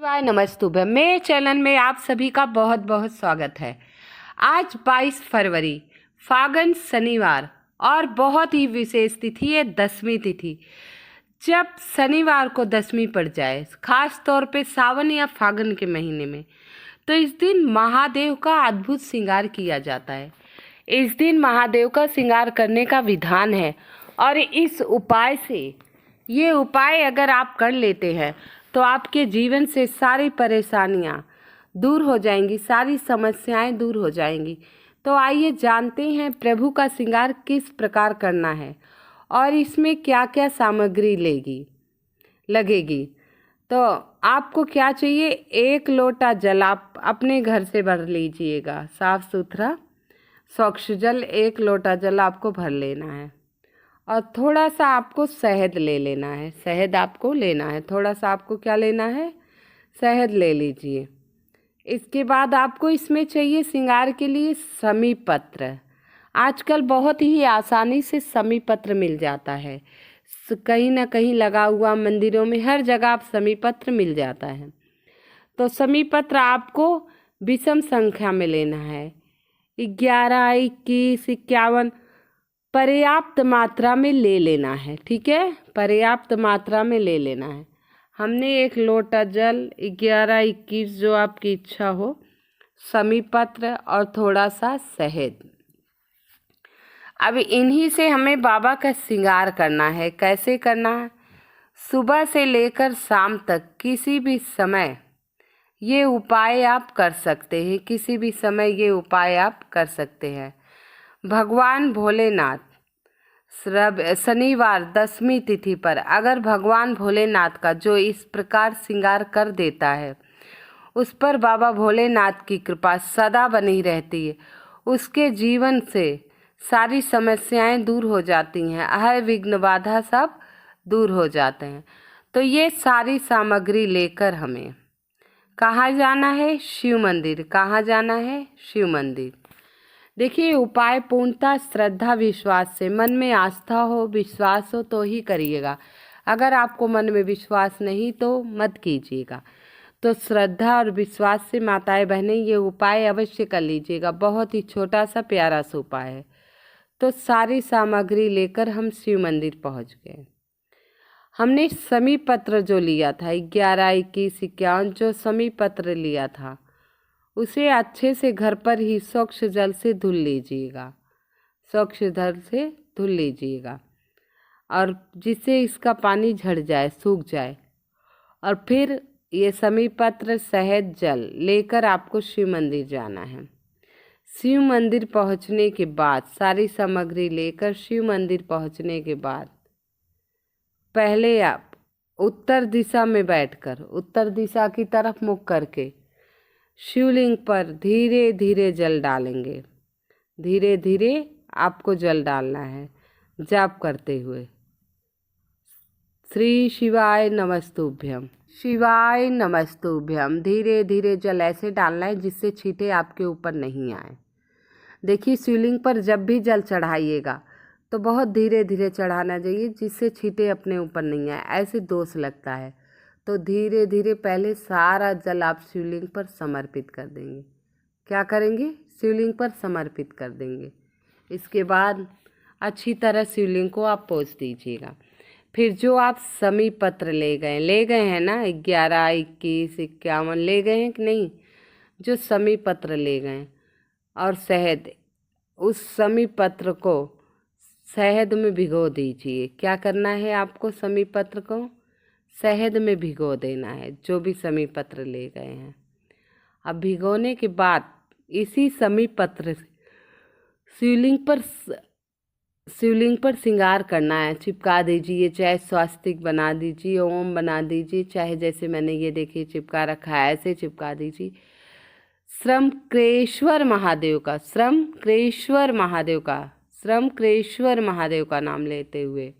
वाय नमस्तुभ्यं। मेरे चैनल में आप सभी का बहुत बहुत स्वागत है। आज 22 फरवरी फागुन शनिवार और बहुत ही विशेष तिथि है, दसवीं तिथि। जब शनिवार को दसवीं पड़ जाए, खास तौर पे सावन या फागुन के महीने में, तो इस दिन महादेव का अद्भुत श्रृंगार किया जाता है। इस दिन महादेव का श्रृंगार करने का विधान है और इस उपाय से, ये उपाय अगर आप कर लेते हैं तो आपके जीवन से सारी परेशानियां दूर हो जाएंगी, सारी समस्याएं दूर हो जाएंगी। तो आइए जानते हैं प्रभु का श्रृंगार किस प्रकार करना है और इसमें क्या क्या सामग्री लगेगी। तो आपको क्या चाहिए, 1 लोटा जल आप अपने घर से भर लीजिएगा। साफ सुथरा स्वच्छ जल 1 लोटा जल आपको भर लेना है और थोड़ा सा आपको शहद ले लेना है। शहद आपको लेना है, थोड़ा सा आपको क्या लेना है, शहद ले लीजिए। इसके बाद आपको इसमें चाहिए श्रृंगार के लिए समी पत्र। आजकल बहुत ही आसानी से समी पत्र मिल जाता है, कहीं ना कहीं लगा हुआ, मंदिरों में हर जगह आप समी पत्र मिल जाता है। तो समी पत्र आपको विषम संख्या में लेना है, 11, 21, 51 पर्याप्त मात्रा में ले लेना है। ठीक है, पर्याप्त मात्रा में ले लेना है। हमने 1 लोटा जल, 11, 21 जो आपकी इच्छा हो, समी पत्र और थोड़ा सा शहद। अब इन्हीं से हमें बाबा का श्रृंगार करना है। कैसे करना है, सुबह से लेकर शाम तक किसी भी समय ये उपाय आप कर सकते हैं। किसी भी समय ये उपाय आप कर सकते हैं। भगवान भोलेनाथ शनिवार दसवीं तिथि पर अगर भगवान भोलेनाथ का जो इस प्रकार श्रृंगार कर देता है, उस पर बाबा भोलेनाथ की कृपा सदा बनी रहती है। उसके जीवन से सारी समस्याएं दूर हो जाती हैं, हर विघ्न बाधा सब दूर हो जाते हैं। तो ये सारी सामग्री लेकर हमें कहाँ जाना है, शिव मंदिर। कहाँ जाना है, शिव मंदिर। देखिए, उपाय पूर्णतः श्रद्धा विश्वास से, मन में आस्था हो, विश्वास हो तो ही करिएगा। अगर आपको मन में विश्वास नहीं तो मत कीजिएगा। तो श्रद्धा और विश्वास से माताएं बहनें ये उपाय अवश्य कर लीजिएगा। बहुत ही छोटा सा प्यारा सा उपाय है। तो सारी सामग्री लेकर हम शिव मंदिर पहुंच गए। हमने समी पत्र जो लिया था, 11, 21, 51 जो समी पत्र लिया था, उसे अच्छे से घर पर ही स्वच्छ जल से धुल लीजिएगा। स्वच्छ जल से धुल लीजिएगा और जिससे इसका पानी झड़ जाए, सूख जाए। और फिर ये समी पत्र, शहद, जल लेकर आपको शिव मंदिर जाना है। शिव मंदिर पहुंचने के बाद, सारी सामग्री लेकर शिव मंदिर पहुंचने के बाद, पहले आप उत्तर दिशा में बैठकर, उत्तर दिशा की तरफ मुख करके शिवलिंग पर धीरे धीरे जल डालेंगे। धीरे धीरे आपको जल डालना है, जाप करते हुए श्री शिवाय नमस्तुभ्यम, शिवाय नमस्तुभ्यम। धीरे धीरे जल ऐसे डालना है जिससे छींटे आपके ऊपर नहीं आए। देखिए, शिवलिंग पर जब भी जल चढ़ाइएगा तो बहुत धीरे धीरे चढ़ाना चाहिए जिससे छींटे अपने ऊपर नहीं आए, ऐसे दोष लगता है। तो धीरे धीरे पहले सारा जल आप शिवलिंग पर समर्पित कर देंगे। क्या करेंगे, शिवलिंग पर समर्पित कर देंगे। इसके बाद अच्छी तरह शिवलिंग को आप पोंछ दीजिएगा। फिर जो आप समी पत्र ले गए हैं ना, 11, 21, 51 ले गए हैं कि नहीं, जो समी पत्र ले गए और शहद, उस समी पत्र को शहद में भिगो दीजिए। क्या करना है आपको, समी पत्र को शहद में भिगो देना है, जो भी समी पत्र ले गए हैं। अब भिगोने के बाद इसी समी पत्र से शिवलिंग पर श्रृंगार करना है। चिपका दीजिए, चाहे स्वास्तिक बना दीजिए, ओम बना दीजिए, चाहे जैसे मैंने ये देखिए चिपका रखा है ऐसे चिपका दीजिए। श्रमक्रेश्वर महादेव का, श्रमक्रेश्वर महादेव का नाम लेते हुए,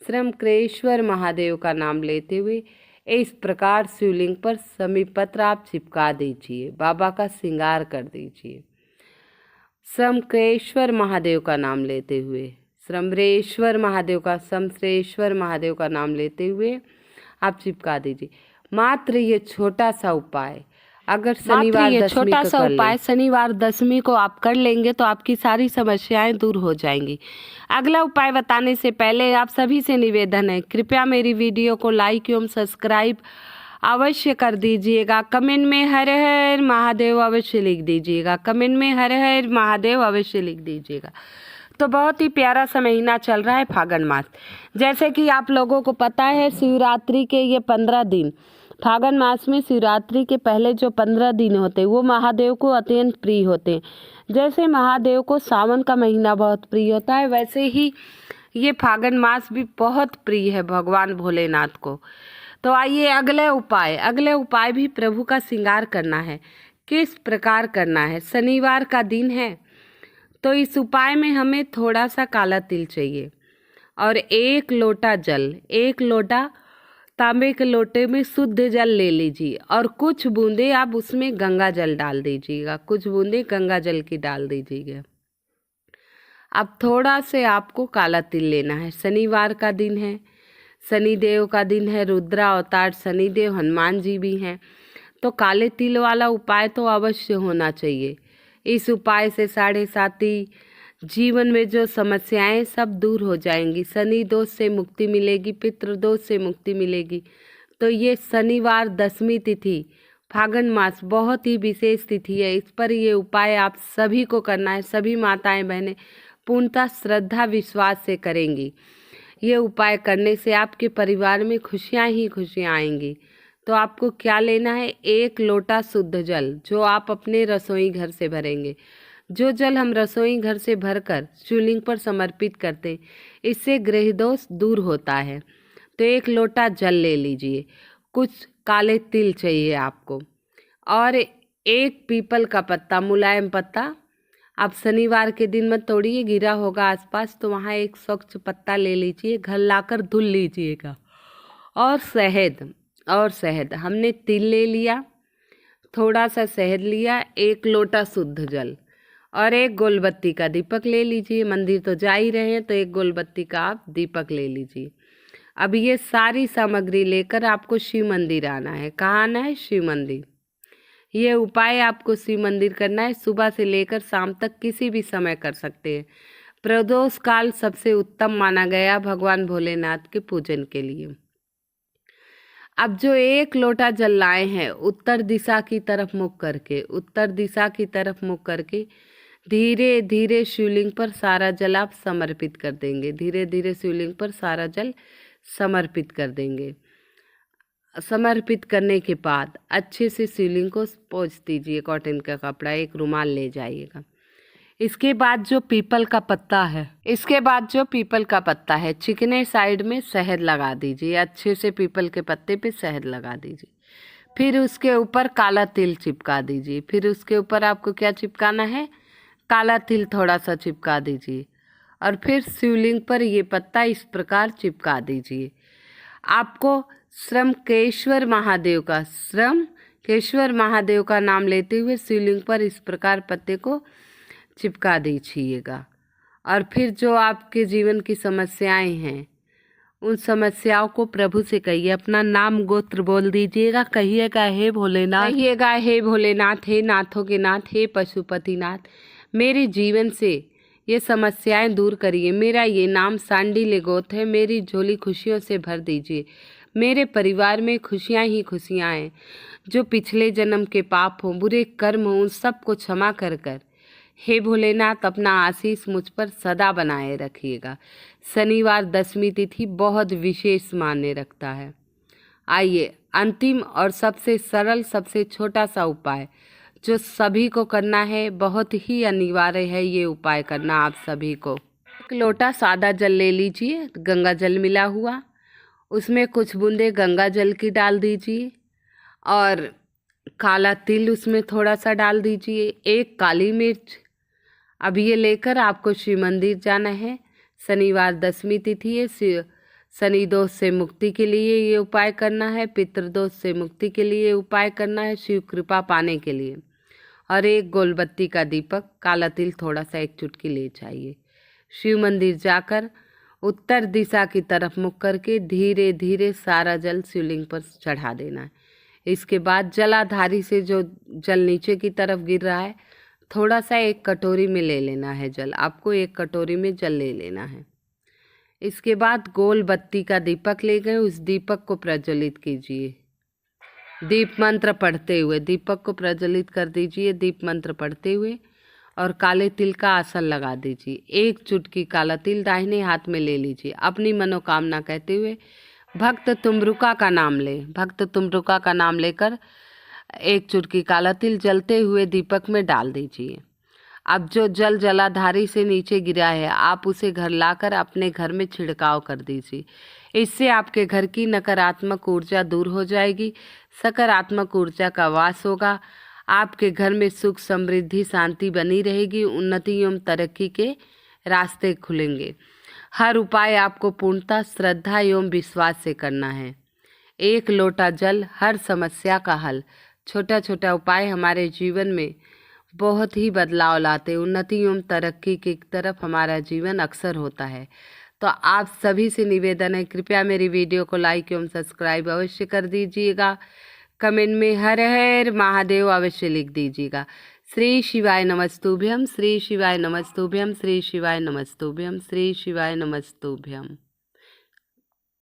श्रमक्रेश्वर महादेव का नाम लेते हुए इस प्रकार शिवलिंग पर समी पत्र आप चिपका दीजिए। बाबा का श्रृंगार कर दीजिए। श्रमक्रेश्वर महादेव का नाम लेते हुए, श्रमरेश्वर महादेव का, शमश्रेश्वर महादेव का नाम लेते हुए आप चिपका दीजिए। मात्र ये छोटा सा उपाय अगर शनिवार ये दशमी छोटा को सा कर उपाय लें, शनिवार दशमी को आप कर लेंगे तो आपकी सारी समस्याएं दूर हो जाएंगी। अगला उपाय बताने से पहले आप सभी से निवेदन है, कृपया मेरी वीडियो को लाइक एवं सब्सक्राइब अवश्य कर दीजिएगा। कमेंट में हर हर महादेव अवश्य लिख दीजिएगा। कमेंट में हर हर महादेव अवश्य लिख दीजिएगा। तो बहुत ही प्यारा सा महीना चल रहा है फागुन मास। जैसे कि आप लोगों को पता है, शिवरात्रि के ये 15 दिन, फागुन मास में शिवरात्रि के पहले जो 15 दिन होते हैं वो महादेव को अत्यंत प्रिय होते हैं। जैसे महादेव को सावन का महीना बहुत प्रिय होता है, वैसे ही ये फागुन मास भी बहुत प्रिय है भगवान भोलेनाथ को। तो आइए अगले उपाय भी प्रभु का श्रृंगार करना है। किस प्रकार करना है? शनिवार का दिन है तो इस उपाय में हमें थोड़ा सा काला तिल चाहिए और 1 लोटा जल, 1 लोटा तांबे के लोटे में शुद्ध जल ले लीजिए और कुछ बूंदे आप उसमें गंगा जल डाल दीजिएगा, कुछ बूंदे गंगा जल की डाल दीजिएगा। अब थोड़ा से आपको काला तिल लेना है। शनिवार का दिन है, शनिदेव का दिन है, रुद्रा अवतार शनिदेव हनुमान जी भी हैं, तो काले तिल वाला उपाय तो अवश्य होना चाहिए। इस उपाय से साढ़े साथी जीवन में जो समस्याएं सब दूर हो जाएंगी, शनि दोष से मुक्ति मिलेगी, पितृदोष से मुक्ति मिलेगी। तो ये शनिवार दशमी तिथि फागुन मास बहुत ही विशेष तिथि है। इस पर ये उपाय आप सभी को करना है। सभी माताएं बहनें पूर्णतः श्रद्धा विश्वास से करेंगी। ये उपाय करने से आपके परिवार में खुशियाँ ही खुशियाँ आएंगी। तो आपको क्या लेना है? 1 लोटा शुद्ध जल जो आप अपने रसोई घर से भरेंगे। जो जल हम रसोई घर से भरकर शिवलिंग पर समर्पित करते, इससे ग्रह दोष दूर होता है। तो 1 लोटा जल ले लीजिए। कुछ काले तिल चाहिए आपको और 1 पीपल का पत्ता, मुलायम पत्ता। आप शनिवार के दिन मत तोड़िए, गिरा होगा आसपास, तो वहाँ एक स्वच्छ पत्ता ले लीजिए, घर लाकर धुल लीजिएगा। और शहद हमने तिल ले लिया, थोड़ा सा शहद लिया, 1 लोटा शुद्ध जल और 1 गोलबत्ती का दीपक ले लीजिए। मंदिर तो जा ही रहे हैं तो 1 गोलबत्ती का आप दीपक ले लीजिए। अब ये सारी सामग्री लेकर आपको शिव मंदिर आना है। कहाँ आना है? शिव मंदिर। ये उपाय आपको शिव मंदिर करना है। सुबह से लेकर शाम तक किसी भी समय कर सकते हैं। प्रदोष काल सबसे उत्तम माना गया भगवान भोलेनाथ के पूजन के लिए। अब जो 1 लोटा जल लाए हैं, उत्तर दिशा की तरफ मुख करके धीरे धीरे शिवलिंग पर सारा जल आप समर्पित कर देंगे। धीरे धीरे शिवलिंग पर सारा जल समर्पित कर देंगे। समर्पित करने के बाद अच्छे से शिवलिंग को पोंछ दीजिए। कॉटन का कपड़ा, 1 रुमाल ले जाइएगा। इसके बाद जो पीपल का पत्ता है, चिकने साइड में शहद लगा दीजिए। अच्छे से पीपल के पत्ते पे शहद लगा दीजिए। फिर उसके ऊपर काला तिल चिपका दीजिए। फिर उसके ऊपर आपको क्या चिपकाना है? काला तिल थोड़ा सा चिपका दीजिए और फिर शिवलिंग पर ये पत्ता इस प्रकार चिपका दीजिए। आपको श्रमकेश्वर महादेव का नाम लेते हुए शिवलिंग पर इस प्रकार पत्ते को चिपका दीजिएगा। और फिर जो आपके जीवन की समस्याएं हैं, उन समस्याओं को प्रभु से कहिए। अपना नाम गोत्र बोल दीजिएगा। कहिएगा, हे भोलेनाथ, हे नाथों के नाथ, हे पशुपतिनाथ, मेरे जीवन से ये समस्याएं दूर करिए। मेरा ये नाम सांडिल्य गोत्र है। मेरी झोली खुशियों से भर दीजिए। मेरे परिवार में खुशियां ही खुशियां हैं। जो पिछले जन्म के पाप हों, बुरे कर्म हों, उन सबको क्षमा कर हे भोलेनाथ अपना आशीष मुझ पर सदा बनाए रखिएगा। शनिवार दशमी तिथि बहुत विशेष मान्य रखता है। आइए अंतिम और सबसे सरल, सबसे छोटा सा उपाय जो सभी को करना है, बहुत ही अनिवार्य है ये उपाय करना आप सभी को। 1 लोटा सादा जल ले लीजिए, गंगा जल मिला हुआ, उसमें कुछ बूंदे गंगा जल की डाल दीजिए और काला तिल उसमें थोड़ा सा डाल दीजिए, 1 काली मिर्च। अब ये लेकर आपको शिव मंदिर जाना है। शनिवार दशमी तिथि है, शनि दोष से मुक्ति के लिए ये उपाय करना है, पितृदोष से मुक्ति के लिए उपाय करना है, शिव कृपा पाने के लिए। और 1 गोलबत्ती का दीपक, काला तिल थोड़ा सा 1 चुटकी ले जाइए। शिव मंदिर जाकर उत्तर दिशा की तरफ मुख करके धीरे धीरे सारा जल शिवलिंग पर चढ़ा देना है। इसके बाद जलाधारी से जो जल नीचे की तरफ गिर रहा है, थोड़ा सा एक कटोरी में ले लेना है जल। आपको एक कटोरी में जल ले लेना है। इसके बाद गोल बत्ती का दीपक ले गए, उस दीपक को प्रज्वलित कीजिए। दीप मंत्र पढ़ते हुए दीपक को प्रज्वलित कर दीजिए। दीप मंत्र पढ़ते हुए और काले तिल का आसन लगा दीजिए। एक चुटकी काला तिल दाहिने हाथ में ले लीजिए। अपनी मनोकामना कहते हुए भक्त तुमरुका का नाम ले। भक्त तुमरुका का नाम लेकर एक चुटकी काला तिल जलते हुए दीपक में डाल दीजिए। अब जो जल जलाधारी से नीचे गिरा है, आप उसे घर लाकर अपने घर में छिड़काव कर दीजिए। इससे आपके घर की नकारात्मक ऊर्जा दूर हो जाएगी, सकारात्मक ऊर्जा का वास होगा। आपके घर में सुख, समृद्धि, शांति बनी रहेगी। उन्नति एवं तरक्की के रास्ते खुलेंगे। हर उपाय आपको पूर्णतः श्रद्धा एवं विश्वास से करना है। एक लोटा जल हर समस्या का हल। छोटा छोटा उपाय हमारे जीवन में बहुत ही बदलाव लाते। उन्नति एवं तरक्की की तरफ हमारा जीवन अक्सर होता है। तो आप सभी से निवेदन है, कृपया मेरी वीडियो को लाइक एवं सब्सक्राइब अवश्य कर दीजिएगा। कमेंट में हर हर महादेव अवश्य लिख दीजिएगा। श्री शिवाय नमस्तुभ्यम, श्री शिवाय नमस्तुभ्यम, श्री शिवाय नमस्तुभ्यम, श्री शिवाय नमस्तुभ्यम।